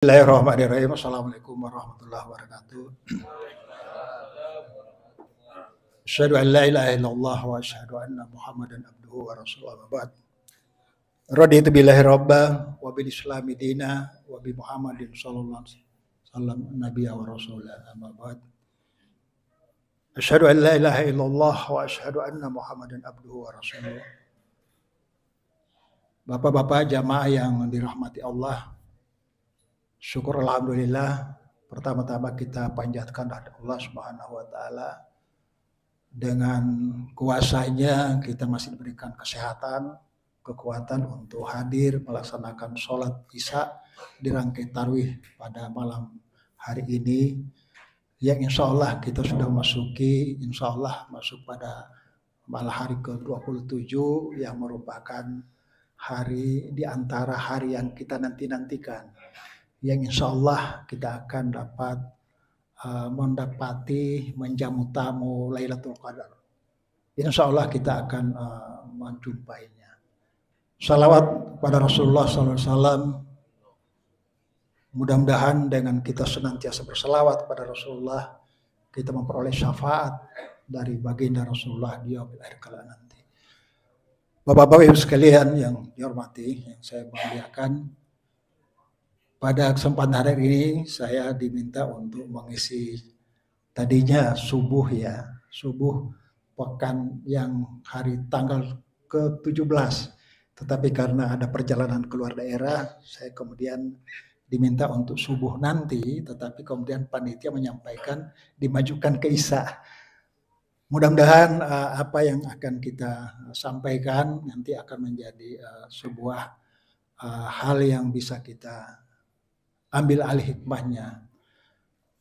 Bismillahirrahmanirrahim. Assalamualaikum warahmatullahi wabarakatuh. Asyhadu an la ilaha illallah wa asyhadu anna Muhammadan abduhu wa rasuluhu amma ba'd. Raditu billahi rabba wa bil islami dina wa bi Muhammadin sallallahu alaihi wasallam nabiyya wa rasulah amma ba'd. Asyhadu an la ilaha illallah wa asyhadu anna Muhammadan abduhu wa rasuluhu. Bapak-bapak jamaah yang dirahmati Allah, syukur alhamdulillah, pertama-tama kita panjatkan Allah Subhanahu wa taala. Dengan kuasanya kita masih diberikan kesehatan, kekuatan untuk hadir melaksanakan sholat Isya di rangkaian tarawih pada malam hari ini, yang insya Allah kita sudah masuk pada malam hari ke-27 yang merupakan hari di antara hari yang kita nanti-nantikan, yang insya Allah kita akan dapat mendapati menjamu tamu Lailatul Qadar. Insya Allah kita akan menjumpainya. Salawat pada Rasulullah SAW. Mudah-mudahan dengan kita senantiasa berselawat pada Rasulullah, kita memperoleh syafaat dari baginda Rasulullah di yaumil akhir kala nanti. Bapak-bapak ibu sekalian yang dihormati, yang saya muliakan, pada kesempatan hari ini saya diminta untuk mengisi tadinya subuh pekan yang hari tanggal ke-17. Tetapi karena ada perjalanan keluar daerah, saya kemudian diminta untuk subuh nanti, tetapi kemudian panitia menyampaikan dimajukan ke Isya. Mudah-mudahan apa yang akan kita sampaikan nanti akan menjadi sebuah hal yang bisa kita ambil alih hikmahnya,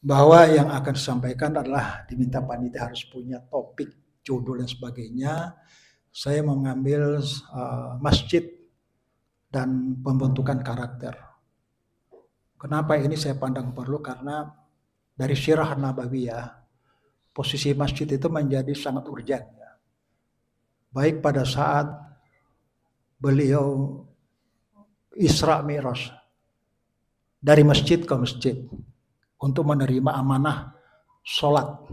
bahwa yang akan disampaikan adalah diminta panitia harus punya topik, judul dan sebagainya. Saya mengambil masjid dan pembentukan karakter. Kenapa ini saya pandang perlu? Karena dari Sirah Nabawiyah, posisi masjid itu menjadi sangat urgen, baik pada saat beliau Isra Mi'raj dari masjid ke masjid untuk menerima amanah sholat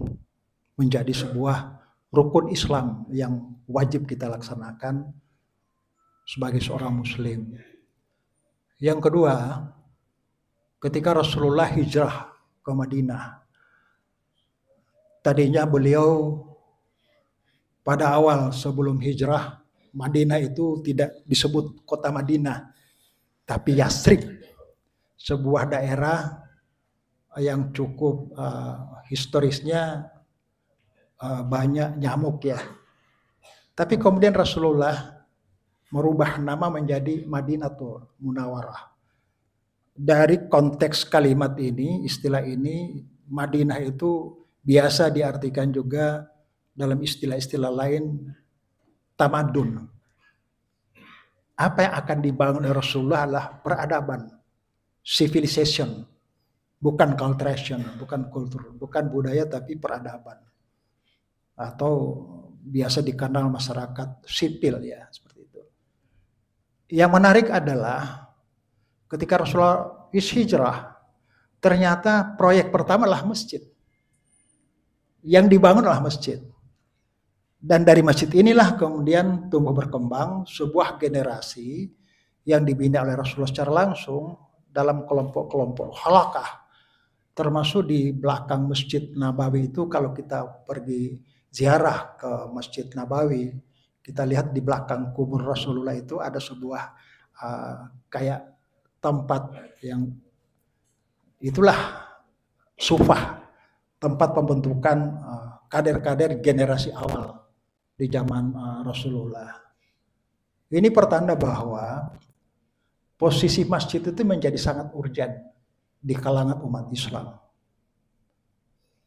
menjadi sebuah rukun Islam yang wajib kita laksanakan sebagai seorang muslim. Yang kedua, ketika Rasulullah hijrah ke Madinah, tadinya beliau pada awal sebelum hijrah, Madinah itu tidak disebut kota Madinah, tapi Yasrib, sebuah daerah yang cukup historisnya banyak nyamuk ya. Tapi kemudian Rasulullah merubah nama menjadi Madinatul Munawwarah. Dari konteks kalimat ini, istilah ini, Madinah itu biasa diartikan juga dalam istilah-istilah lain tamadun. Apa yang akan dibangun oleh Rasulullah adalah peradaban, civilization, bukan culturation, bukan kultur, bukan budaya, tapi peradaban, atau biasa dikenal masyarakat sipil ya, seperti itu. Yang menarik adalah ketika Rasulullah hijrah, ternyata proyek pertama adalah masjid. Yang dibangun adalah masjid. Dan dari masjid inilah kemudian tumbuh berkembang sebuah generasi yang dibina oleh Rasulullah secara langsung dalam kelompok-kelompok halakah, termasuk di belakang Masjid Nabawi itu. Kalau kita pergi ziarah ke Masjid Nabawi, kita lihat di belakang kubur Rasulullah itu ada sebuah kayak tempat yang itulah sufah, tempat pembentukan kader-kader generasi awal di zaman Rasulullah. Ini pertanda bahwa posisi masjid itu menjadi sangat urgen di kalangan umat Islam.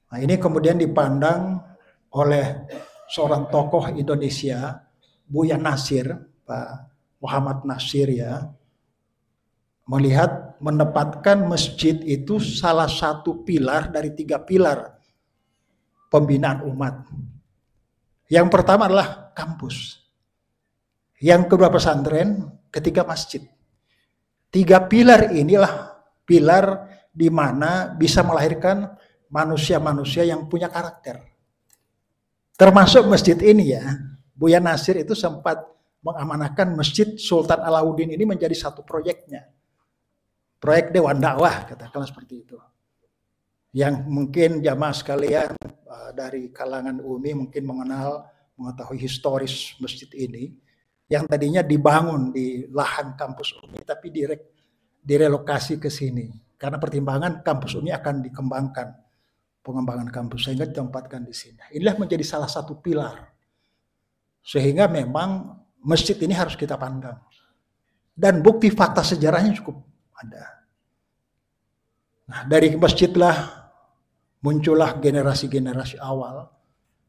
Nah, ini kemudian dipandang oleh seorang tokoh Indonesia, Buya Nasir, Pak Muhammad Nasir ya, melihat menempatkan masjid itu salah satu pilar dari 3 pilar pembinaan umat. Yang pertama adalah kampus. Yang kedua pesantren, ketiga masjid. 3 pilar inilah pilar di mana bisa melahirkan manusia-manusia yang punya karakter. Termasuk masjid ini ya, Buya Nasir itu sempat mengamanahkan Masjid Sultan Alauddin ini menjadi satu proyeknya. Proyek Dewan Dakwah, katakanlah seperti itu. Yang mungkin jamaah sekalian dari kalangan UMI mungkin mengetahui historis masjid ini, yang tadinya dibangun di lahan kampus UMI tapi direlokasi ke sini. Karena pertimbangan kampus UMI akan dikembangkan, pengembangan kampus, sehingga ditempatkan di sini. Inilah menjadi salah satu pilar. Sehingga memang masjid ini harus kita pandang. Dan bukti fakta sejarahnya cukup ada. Nah, dari masjidlah muncullah generasi-generasi awal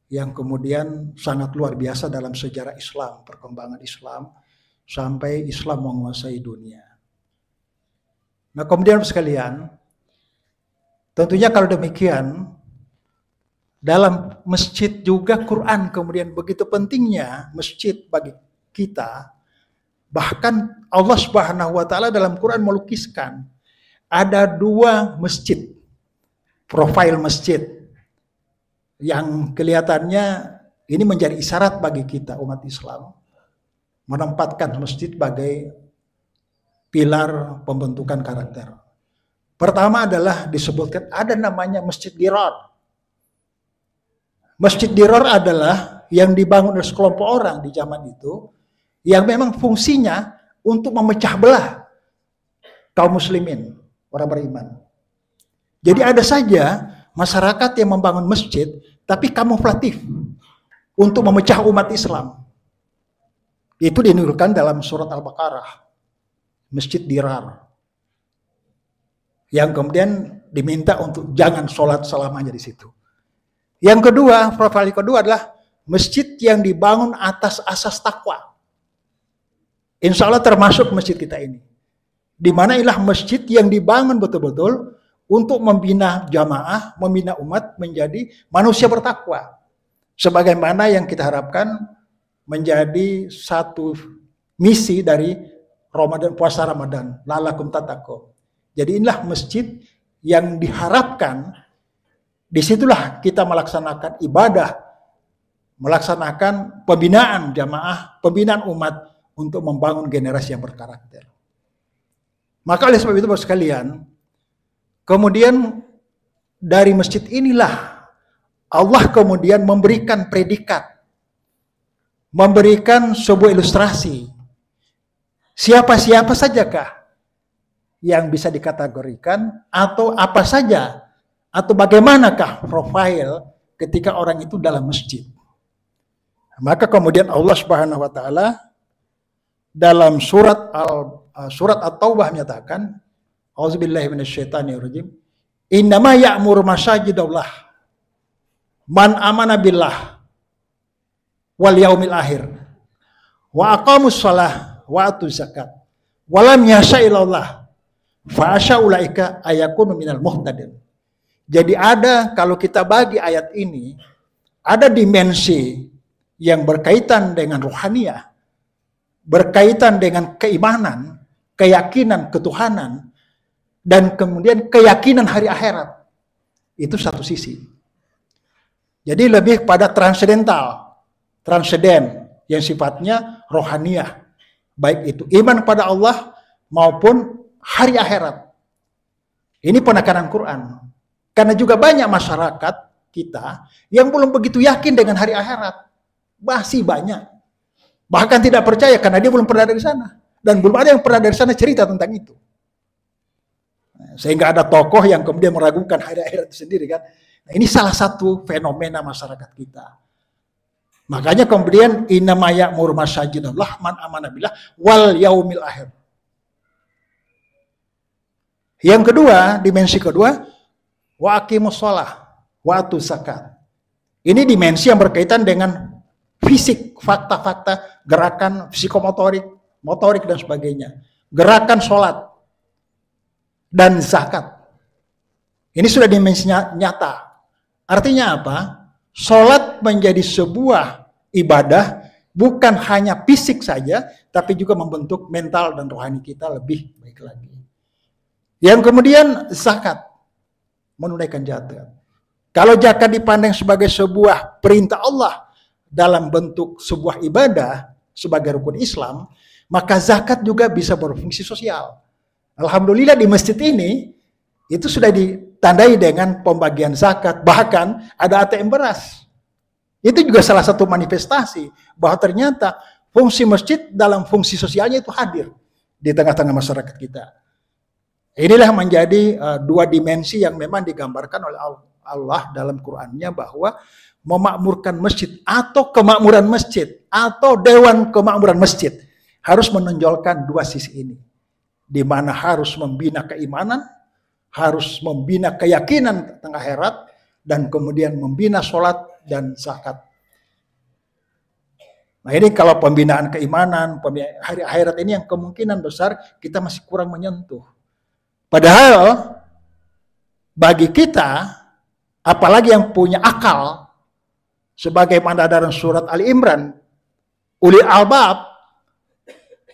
yang kemudian sangat luar biasa dalam sejarah Islam, perkembangan Islam, sampai Islam menguasai dunia. Nah, kemudian sekalian, tentunya kalau demikian, dalam masjid juga Quran kemudian begitu pentingnya masjid bagi kita. Bahkan Allah Subhanahu wa taala dalam Quran melukiskan ada 2 masjid, profil masjid yang kelihatannya ini menjadi isyarat bagi kita umat Islam, menempatkan masjid sebagai pilar pembentukan karakter. Pertama adalah disebutkan ada namanya Masjid Dirar. Masjid Dirar adalah yang dibangun oleh sekelompok orang di zaman itu yang memang fungsinya untuk memecah belah kaum muslimin, orang beriman. Jadi ada saja masyarakat yang membangun masjid tapi kamuflatif untuk memecah umat Islam. Itu dinukilkan dalam surat Al-Baqarah. Masjid Dirar. Yang kemudian diminta untuk jangan sholat selamanya di situ. Yang kedua, profil kedua adalah masjid yang dibangun atas asas takwa. Insya Allah termasuk masjid kita ini. Di mana inilah masjid yang dibangun betul-betul untuk membina jamaah, membina umat menjadi manusia bertakwa. Sebagaimana yang kita harapkan menjadi satu misi dari Ramadan, puasa Ramadan, la'allakum tattaqun. Jadi inilah masjid yang diharapkan, disitulah kita melaksanakan ibadah, melaksanakan pembinaan jamaah, pembinaan umat untuk membangun generasi yang berkarakter. Maka oleh sebab itu Bapak sekalian, kemudian dari masjid inilah Allah kemudian memberikan predikat, memberikan sebuah ilustrasi. Siapa-siapa sajakah yang bisa dikategorikan atau apa saja atau bagaimanakah profil ketika orang itu dalam masjid. Maka kemudian Allah Subhanahu wa taala dalam surat At-Taubah menyatakan, Auzubillahi minasyaitonirrajim, innama ya'muru masajidallah man amana billah wal yaumil akhir wa aqamus shalah wa atuz zakat wa lam yasha'illallah fa asya'ulaika ayakunu minal muhtadin. Jadi ada, kalau kita bagi ayat ini, ada dimensi yang berkaitan dengan rohaniah, berkaitan dengan keimanan, keyakinan ketuhanan, dan kemudian keyakinan hari akhirat. Itu satu sisi. Jadi lebih pada transenden yang sifatnya rohaniah. Baik itu iman pada Allah maupun hari akhirat. Ini penekanan Quran. Karena juga banyak masyarakat kita yang belum begitu yakin dengan hari akhirat. Masih banyak. Bahkan tidak percaya karena dia belum pernah dari sana. Dan belum ada yang pernah dari sana cerita tentang itu. Sehingga ada tokoh yang kemudian meragukan hari akhirat itu sendiri kan. Nah, ini salah satu fenomena masyarakat kita. Makanya kemudian innama ya'muru masajidallah man amana billah wal yaumil akhir. Yang kedua, dimensi kedua, wa aqimus shalah wa atuz zakat. Ini dimensi yang berkaitan dengan fisik, fakta-fakta, gerakan psikomotorik, motorik dan sebagainya. Gerakan sholat dan zakat. Ini sudah dimensinya nyata. Artinya apa? Sholat menjadi sebuah ibadah bukan hanya fisik saja, tapi juga membentuk mental dan rohani kita lebih baik lagi. Yang kemudian zakat, menunaikan zakat. Kalau zakat dipandang sebagai sebuah perintah Allah dalam bentuk sebuah ibadah sebagai rukun Islam, maka zakat juga bisa berfungsi sosial. Alhamdulillah di masjid ini itu sudah ditandai dengan pembagian zakat, bahkan ada ATM beras. Itu juga salah satu manifestasi bahwa ternyata fungsi masjid dalam fungsi sosialnya itu hadir di tengah-tengah masyarakat kita. Inilah menjadi dua dimensi yang memang digambarkan oleh Allah dalam Qur'annya, bahwa memakmurkan masjid atau kemakmuran masjid atau dewan kemakmuran masjid harus menonjolkan dua sisi ini, di mana harus membina keimanan, harus membina keyakinan tentang akhirat, dan kemudian membina sholat dan zakat. Nah ini kalau pembinaan keimanan, hari akhirat ini yang kemungkinan besar kita masih kurang menyentuh. Padahal bagi kita, apalagi yang punya akal, sebagaimana dalam surat Ali Imran, ulil albab,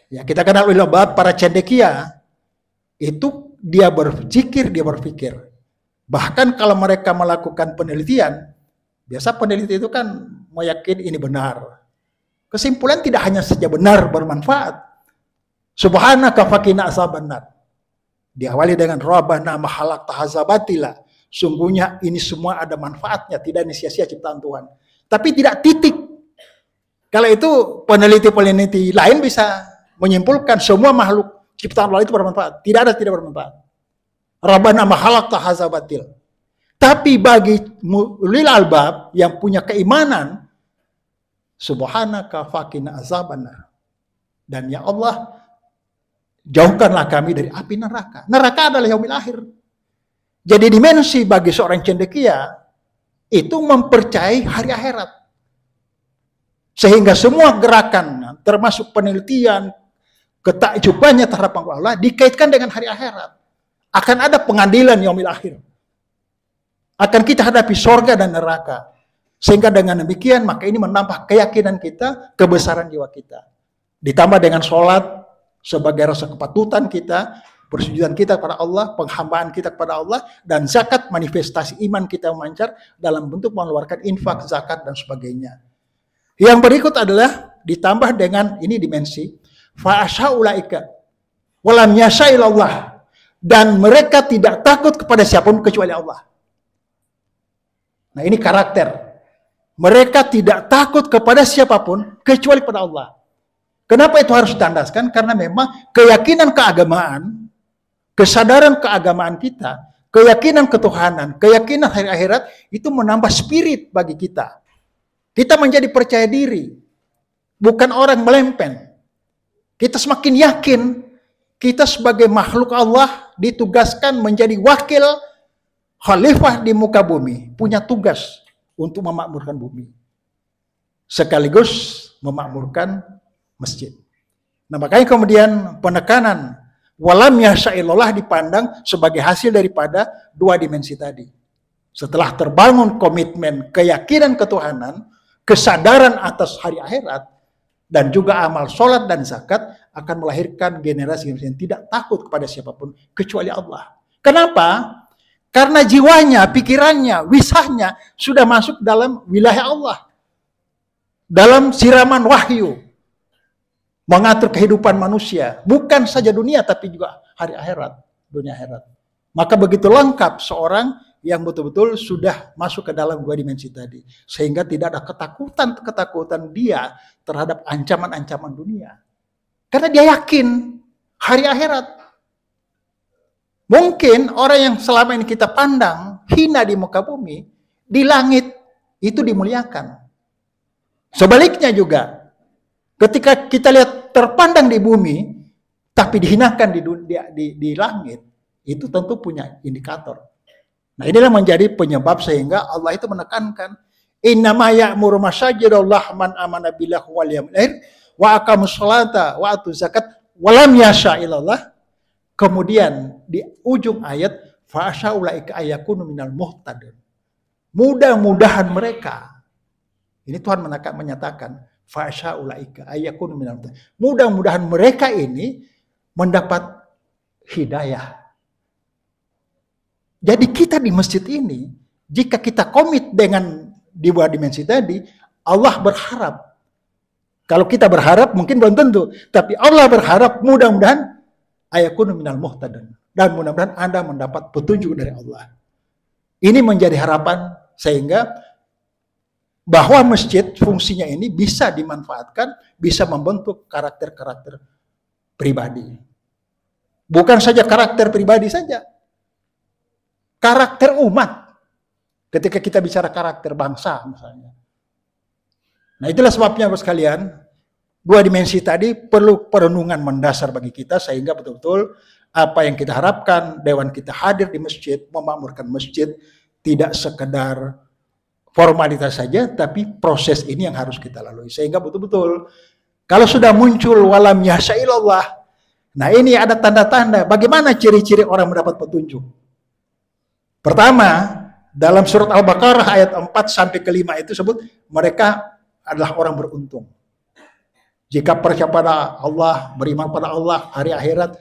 ya kita kenal ulil albab, para cendekia, itu dia berzikir, dia berpikir. Bahkan kalau mereka melakukan penelitian, biasa peneliti itu kan meyakini ini benar. Kesimpulan tidak hanya saja benar, bermanfaat. Subhanaka faqina azabannar. Diawali dengan Rabbana ma khalaqta hadza batila. Sungguhnya ini semua ada manfaatnya, tidak sia-sia ciptaan Tuhan. Tapi tidak titik. Kalau itu peneliti-peneliti lain bisa menyimpulkan semua makhluk ciptaan Allah itu bermanfaat. Tidak ada tidak bermanfaat. Rabbana ma khalaqta hadza batil. Tapi bagi ulil albab yang punya keimanan, Subhanaka faqina azabannar. Dan ya Allah, jauhkanlah kami dari api neraka. Neraka adalah yaumil akhir. Jadi dimensi bagi seorang cendekia itu mempercayai hari akhirat. Sehingga semua gerakan, termasuk penelitian, ketakjubannya terhadap Allah dikaitkan dengan hari akhirat. Akan ada pengadilan yaumil akhir. Akan kita hadapi sorga dan neraka. Sehingga dengan demikian maka ini menambah keyakinan kita, kebesaran jiwa kita. Ditambah dengan sholat sebagai rasa kepatutan kita, persujudan kita kepada Allah, penghambaan kita kepada Allah, dan zakat manifestasi iman kita memancar dalam bentuk mengeluarkan infak, zakat, dan sebagainya. Yang berikut adalah ditambah dengan ini dimensi fa'asyaulaika walam yashailallah, dan mereka tidak takut kepada siapapun kecuali Allah. Nah ini karakter. Mereka tidak takut kepada siapapun kecuali kepada Allah. Kenapa itu harus ditandaskan? Karena memang keyakinan keagamaan, kesadaran keagamaan kita, keyakinan ketuhanan, keyakinan hari akhirat itu menambah spirit bagi kita. Kita menjadi percaya diri, bukan orang melempen. Kita semakin yakin kita sebagai makhluk Allah ditugaskan menjadi wakil khalifah di muka bumi, punya tugas untuk memakmurkan bumi, sekaligus memakmurkan masjid. Nah makanya kemudian penekanan walam yasha'illallah dipandang sebagai hasil daripada dua dimensi tadi. Setelah terbangun komitmen keyakinan ketuhanan, kesadaran atas hari akhirat, dan juga amal sholat dan zakat akan melahirkan generasi yang tidak takut kepada siapapun kecuali Allah. Kenapa? Karena jiwanya, pikirannya, wisahnya sudah masuk dalam wilayah Allah. Dalam siraman wahyu. Mengatur kehidupan manusia. Bukan saja dunia tapi juga hari akhirat. Dunia akhirat. Maka begitu lengkap seorang yang betul-betul sudah masuk ke dalam dua dimensi tadi. Sehingga tidak ada ketakutan dia terhadap ancaman-ancaman dunia. Karena dia yakin hari akhirat. Mungkin orang yang selama ini kita pandang hina di muka bumi, di langit itu dimuliakan. Sebaliknya juga, ketika kita lihat terpandang di bumi, tapi dihinakan di langit, itu tentu punya indikator. Nah inilah menjadi penyebab sehingga Allah itu menekankan, innama ya'muru masajidallah man amana billahi wal yawmil akhir wa aqamus sholata wa atuz zakat wa lam yasha'illallah. Kemudian di ujung ayat fa'asyaulaika ayakunu minal muhtadin. Mudah-mudahan mereka, ini Tuhan menyatakan fa'asyaulaika ayakunu minal muhtadin. Mudah-mudahan mereka ini mendapat hidayah, Jadi kita di masjid ini, jika kita komit dengan dua dimensi tadi, Allah berharap. Kalau kita berharap mungkin belum tentu, tapi Allah berharap mudah-mudahan ayakunu minal muhtadin, dan mudah-mudahan Anda mendapat petunjuk dari Allah. Ini menjadi harapan sehingga bahwa masjid fungsinya ini bisa dimanfaatkan, bisa membentuk karakter-karakter pribadi. Bukan saja karakter pribadi saja, karakter umat. Ketika kita bicara karakter bangsa misalnya. Nah itulah sebabnya Bapak sekalian, dua dimensi tadi perlu perenungan mendasar bagi kita sehingga betul-betul apa yang kita harapkan, dewan kita hadir di masjid, memakmurkan masjid, tidak sekedar formalitas saja, tapi proses ini yang harus kita lalui. Sehingga betul-betul, kalau sudah muncul walam yasa'illallah, nah ini ada tanda-tanda, bagaimana ciri-ciri orang mendapat petunjuk. Pertama, dalam surat Al-Baqarah ayat 4-5 itu sebut, mereka adalah orang beruntung. Jika percaya pada Allah, beriman pada Allah, hari akhirat,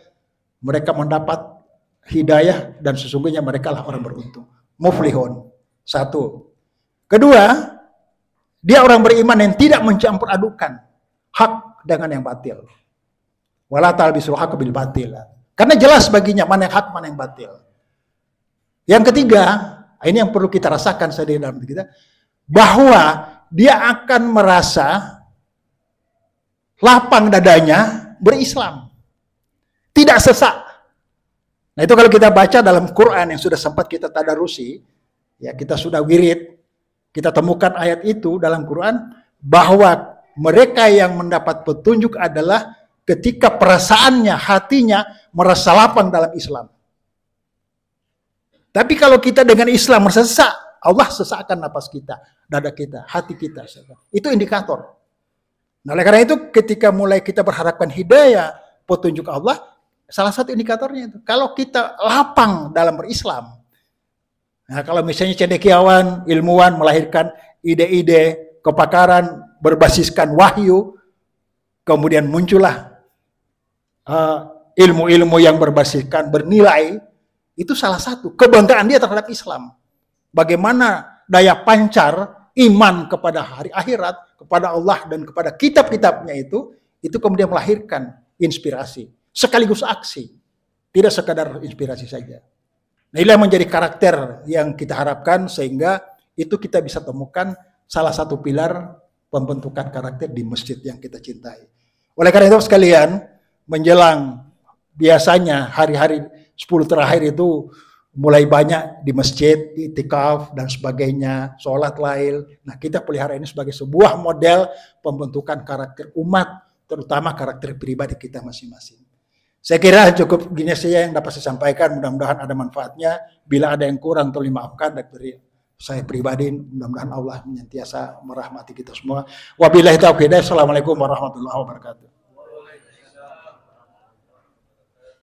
mereka mendapat hidayah dan sesungguhnya mereka adalah orang beruntung. Muflihun. Satu. Kedua, dia orang beriman yang tidak mencampur adukan hak dengan yang batil. Wala talbisul haqqa bil batil. Karena jelas baginya mana yang hak, mana yang batil. Yang ketiga, ini yang perlu kita rasakan sendiri dalam diri kita, bahwa dia akan merasa lapang dadanya berislam. Tidak sesak. Nah itu kalau kita baca dalam Quran yang sudah sempat kita tadarusi, ya kita sudah wirid, kita temukan ayat itu dalam Quran, bahwa mereka yang mendapat petunjuk adalah ketika perasaannya, hatinya merasa lapang dalam Islam. Tapi kalau kita dengan Islam merasa sesak, Allah sesakkan napas kita, dada kita, hati kita. Itu indikator. Nah oleh karena itu ketika mulai kita berharapkan hidayah, petunjuk Allah, salah satu indikatornya itu. Kalau kita lapang dalam berislam, nah kalau misalnya cendekiawan, ilmuwan melahirkan ide-ide, kepakaran, berbasiskan wahyu, kemudian muncullah ilmu-ilmu yang berbasiskan bernilai, itu salah satu kebanggaan dia terhadap Islam. Bagaimana daya pancar iman kepada hari akhirat, kepada Allah dan kepada kitab-kitabnya itu kemudian melahirkan inspirasi, sekaligus aksi. Tidak sekadar inspirasi saja. Nah inilah menjadi karakter yang kita harapkan sehingga itu kita bisa temukan salah satu pilar pembentukan karakter di masjid yang kita cintai. Oleh karena itu sekalian, menjelang biasanya hari-hari 10 terakhir itu mulai banyak di masjid, i'tikaf dan sebagainya, sholat lail. Nah kita pelihara ini sebagai sebuah model pembentukan karakter umat, terutama karakter pribadi kita masing-masing. Saya kira cukup gini saja yang dapat saya sampaikan, mudah-mudahan ada manfaatnya. Bila ada yang kurang tolong dimaafkan dari saya pribadi, mudah-mudahan Allah senantiasa merahmati kita semua. Wabillahi taufiq hidayah. Assalamualaikum warahmatullahi wabarakatuh.